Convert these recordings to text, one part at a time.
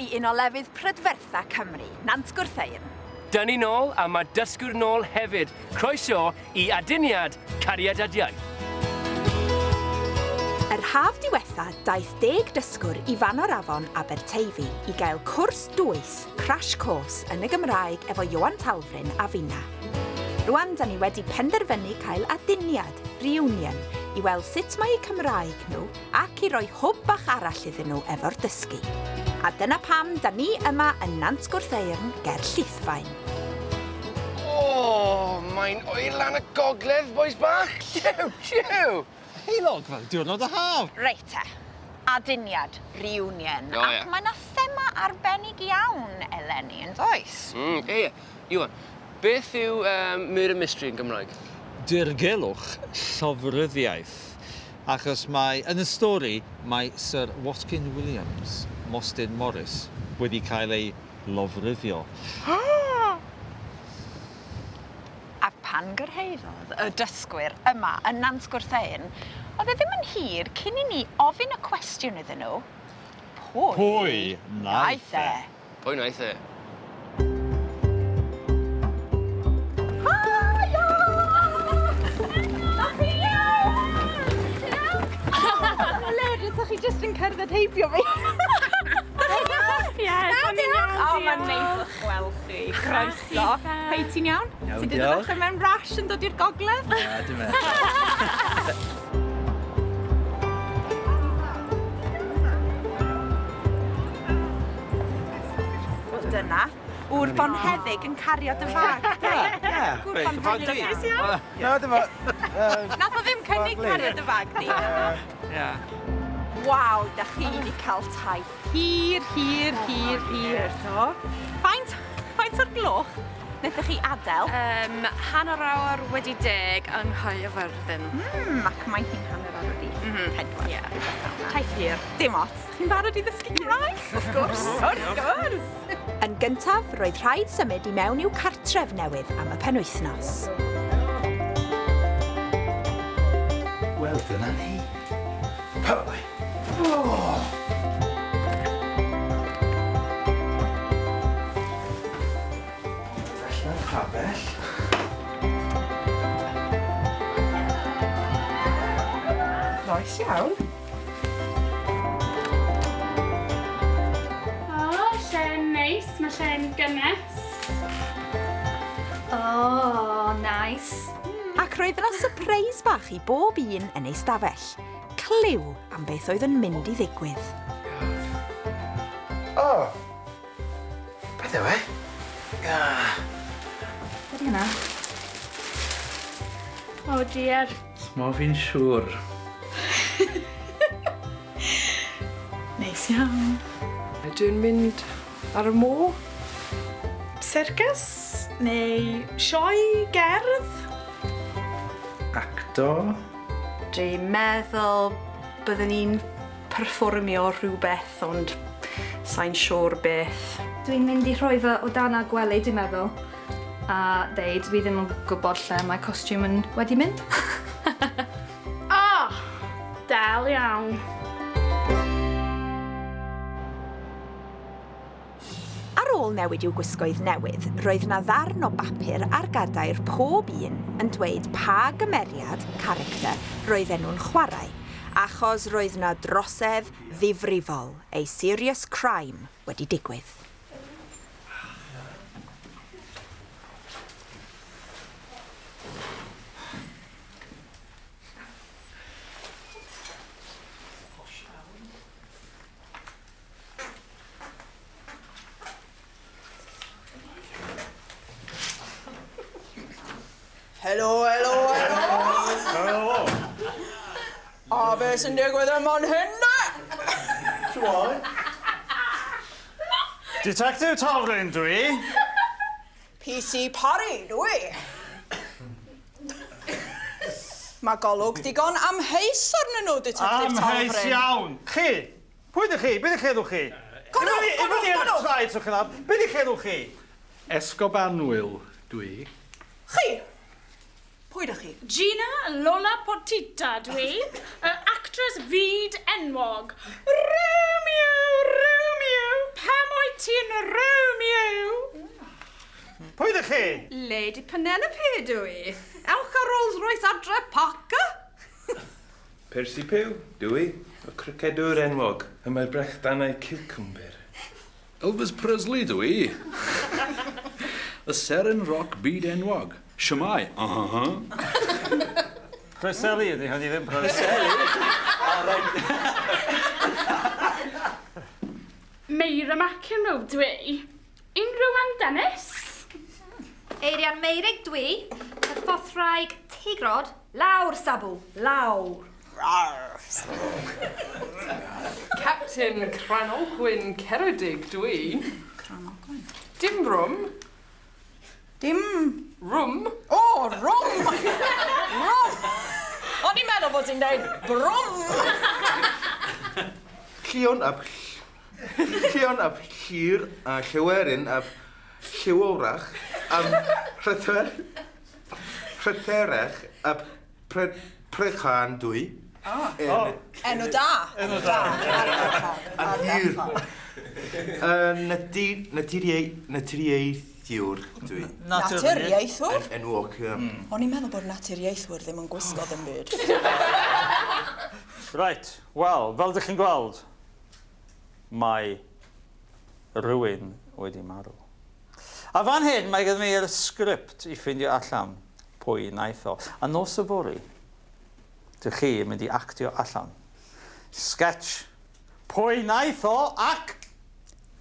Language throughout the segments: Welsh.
i un o lefydd prydfertha Cymru, Nant Gwrtheyrn. Dyn ni nôl a mae dysgwr nôl hefyd. Croeso i Aduniad, Cariad a iaith. Yr haf diwetha daeth 10 dysgwr i Fan o'r Afon Aberteifi i gael cwrs dwys crash course yn y Gymraeg efo Ioan Talfryn a finna. Rwan, da ni wedi penderfynu cael aduniad, reunion, i weld sut mae eu Cymraeg nhw ac i roi hwb bach arall iddyn nhw efo'r dysgu. A dyna pam da ni yma yn Nant Gwrtheyrn ger Llithfaen. O, mae'n oer lan y gogledd, boes bach. Siw. Heilog fel diwrnod y haf. Reit te, aduniad, reunion, O, ie. ac mae yna thema arbennig iawn eleni yn does. Ie, Iwan, beth yw murder mystery yn Gymraeg? Dirgelwch, Llofruddiaeth. Achos mae, yn y stori, mae Sir Watkin Williams, Mostyn Morris, wedi cael ei lofruddio. A pan gyrhaeddodd y dysgwyr yma yn Nant Gwrtheyrn, oedd e ddim yn hir cyn i ni ofyn y cwestiwn iddyn nhw. Pwy wnaeth e? Pwy wnaeth e? Hilarious, o'ch chi jyst yn cerdded heibio fi. Ie, dwi'n iawn. O, mae'n neis o'ch gweld chi. Croeso. Hei, ti'n iawn? Iawn, Ti 'di dod allan mewn rash yn dod i'r gogledd? Ie, dwi'n meddwl. Wel, dyna. W'r bonheddig yn cario dy fag. Ie. Gŵr bonheddig. Na, dyma. Nath o ddim cynnig cario dy fag di. Ie. Waw, da chi wedi cael taith hir. So, faint o'r gloch wnaethoch chi adael? Hanner awr wedi 10 yng Nghaerfyrddin. Ac mae hi'n hanner awr wedi. Pedwar. Ie. Taith hir. Dim ots. Chi'n barod i ddysgu Cymraeg? Wrth gwrs. Wrth gwrs. Yn gyntaf, roedd rhaid symud i mewn i'w cartref newydd am y penwythnos. Wel, dyna ni. Pwy? Allan pabell. Roes iawn. O, lle'n neis, mae lle'n gynnes. O, nice. Ac roedd yna sypreis bach i bob un yn ei stafell. Cliw am beth oedd yn mynd i ddigwydd. O! Beth yw e? Ydy hynna? O, dear. Mo fi'n siŵr. Neis iawn. Dwi'n mynd ar y môr? Circus? Neu sioe gerdd? Actor? Dwi'n meddwl byddwn ni'n perfformio rhywbeth, ond sa'n siŵr beth. Dwi'n mynd i rhoi fy o dan a gwely, dwi'n meddwl. A ddeud, dwi ddim yn gwybod lle mae costiwm yn wedi mynd. O, del iawn. Ar ôl newid i'w gwisgoedd newydd, roedd yna ddarn o bapur ar gadair pob un yn dweud pa gymeriad, character, roedden nhw'n chwarae, achos roedd yna drosedd ddifrifol, a serious crime, wedi digwydd. Helo. A beth sy'n digwydd yma'n hyn? Detective Talfryn, dwi. PC Parry, dwi. Mae golwg digon amheus arnyn nhw, Detective Talfryn. Amheus iawn. Chi? Pwy ydych chi? Beth ydych chi? Golwg! Beth ydych chi? Esgobanwyl, dwi. Chi? Pwy ydych chi? Gina Lola Potita, dwi. Actress fyd enwog. Romeo, Pam Pwy ydych chi? Lady Penelope dwi. Ewch ar Rolls Royce adre Parker. Percy Pew, dwi. Y cricedwr enwog. Y mae brechdanau cucumber. Elvis Presley dwi. Y seren rock byd enwog. Siamai. Croeselli ydy hynny ddim Croeselli. Meira McEnroe dwi. Unrhyw am Dennis? Eirian Meirig dwi. Cyffothraig Tigrod. Lawr sabw. Lawr. Captain Cranolwyn Ceredig dwi. Dim rwm. Dim... Rwm. O, rwm! Rwm! O'n i'n meddwl bod ti'n dweud brwm! Llion ap llyr a llywerin ap lliwrach am rhytherech ap prechan dwi. Enw da. Enw da. Am hir. Naturiaethiwr dwi. Naturiaethwr? Enwog. O'n i'n meddwl bod naturiaethwr ddim yn gwisgo ddim byd. Right, wel, fel ydych chi'n gweld, mae rhywun wedi marw. A fan hyn, mae gyda ni'r sgript i ffindio allan pwy wnaeth o. A nos y fori, dych chi yn mynd i actio allan. Sketch, pwy wnaeth o ac...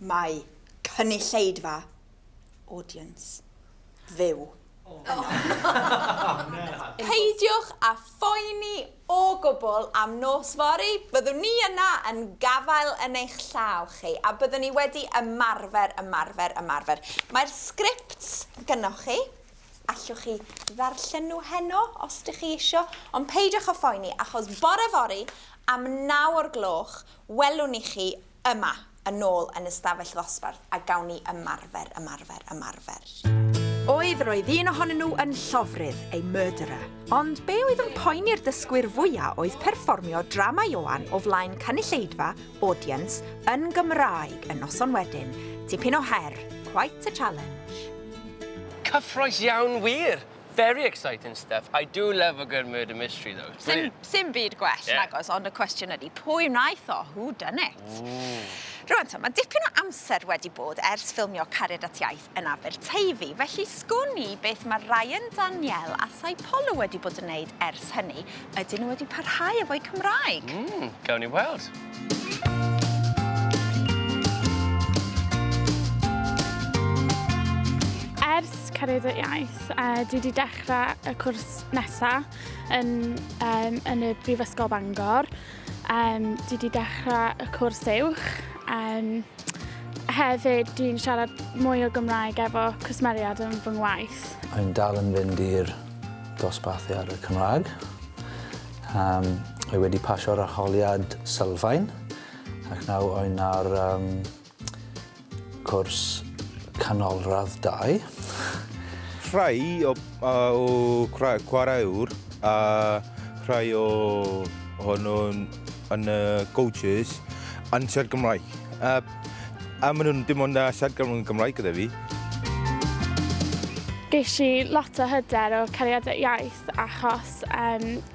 Mae cynulleidfa audience fyw. Peidiwch a phoeni o gwbl am nos fori. Byddwn ni yna yn gafael yn eich llaw chi a byddwn ni wedi ymarfer. Mae'r sgripts gynnwch chi. Allwch chi ddarllen nhw heno os ydych chi isio, ond peidiwch a phoeni achos bore fori am 9 o'r gloch welwn ni chi yma yn ôl yn ystafell ddosbarth a gawn ni ymarfer. Oedd roedd un ohonyn nhw yn llofrydd, ei murderer. Ond be oedd yn poeni'r dysgwyr fwyaf oedd perfformio drama Ioan o flaen cynulleidfa, audience, yn Gymraeg yn noson wedyn. Tipyn o her, quite a challenge. Cyffroes iawn wir. Very exciting stuff. I do love a good murder mystery though. Sim byd gwell, nagos, ond y cwestiwn ydy, pwy wnaeth o? Who done it? Rwan, mae dipyn o amser wedi bod ers ffilmio Cariad at iaith yn Aberteifi, felly sgwn ni beth mae Ryan Daniel a Sai Polo wedi bod yn wneud ers hynny, ydyn nhw wedi parhau efo'i Cymraeg. Gawn ni weld. Ers Cariad at iaith, dwi wedi dechrau y cwrs nesaf yn y Brifysgol Bangor. Dwi wedi dechrau y cwrs uwch. Hefyd, dwi'n siarad mwy o Gymraeg efo cwsmeriad yn fy ngwaith. Dwi'n dal yn fynd i'r dosbarthu ar y Cymraeg. Dwi wedi pasio'r arholiad sylfaen ac nawr o'n ar cwrs canolradd 2. Rhai o chwaraewr a rhai ohonyn yn coaches yn siarad Gymraeg. A maen nhw'n dim ond siarad Gymraeg gyda fi. Ges i lot o hyder o Cariad at iaith achos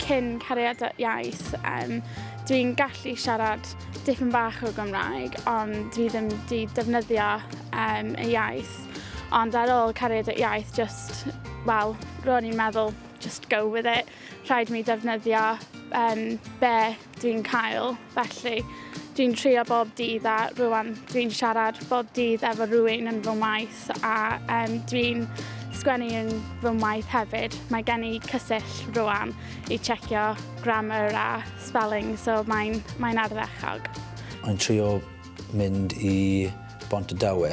cyn Cariad at iaith dwi'n gallu siarad dipyn bach o Gymraeg ond dwi ddim wedi defnyddio y iaith. Ond ar ôl Cariad at iaith, ro'n i'n meddwl, just go with it. Rhaid mi defnyddio be dwi'n cael, felly dwi'n trio bob dydd a rwan dwi'n siarad bob dydd efo rhywun yn fy ngwaith a dwi'n sgwennu yn fy ngwaith hefyd. Mae gen i cysill rwan i checio grammar a spelling, so mae'n ardderchog. Mae'n trio mynd i Bont y Dawe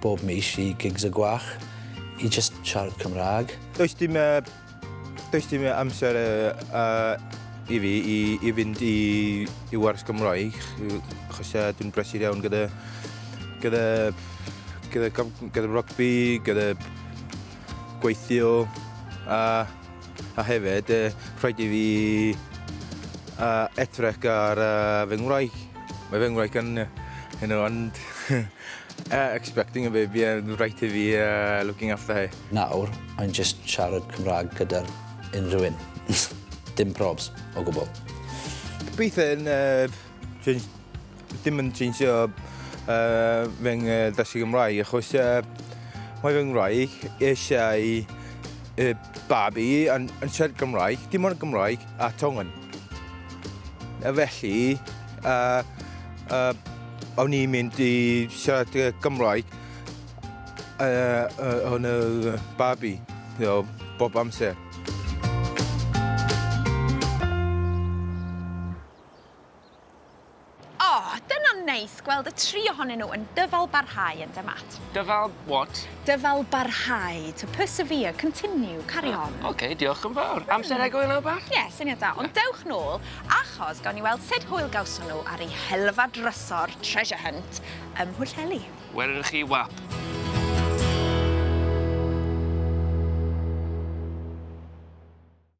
bob mis i gigs y gwach i just siarad Cymraeg. Does dim amser i fi i fynd i wars Gymraeg, achos dwi'n brysur iawn gyda rugby, gyda gweithio a hefyd rhaid i fi edrych ar fy Ngwraig. Mae fy Ngwraig yn you know, and expecting a baby and right to be looking after her. Nawr, mae'n just siarad Cymraeg gyda'r unrhyw un. Dim probs o gwbl. Gobeithio'n dim yn changeio fe'n ddysgu Gymraeg, achos mae fe'n Gymraeg eisiau babi yn siarad Gymraeg, dim ond Gymraeg a tongan. Felly, o'n i'n mynd i siarad Gymraeg o'n y babi, bob amser. Dyna'n neis gweld y tri ohonyn nhw yn dyfal barhau yn dymat. Dyfal what? Dyfal barhau, to persevere, continue, carry on. OK, diolch yn fawr. Amser ego yn o bach? Ie, syniad da. Ond dewch nôl, achos gawn ni weld sut hwyl gawson nhw ar ei helfa drysor treasure hunt ym Mhwllheli. Welwch chi wap.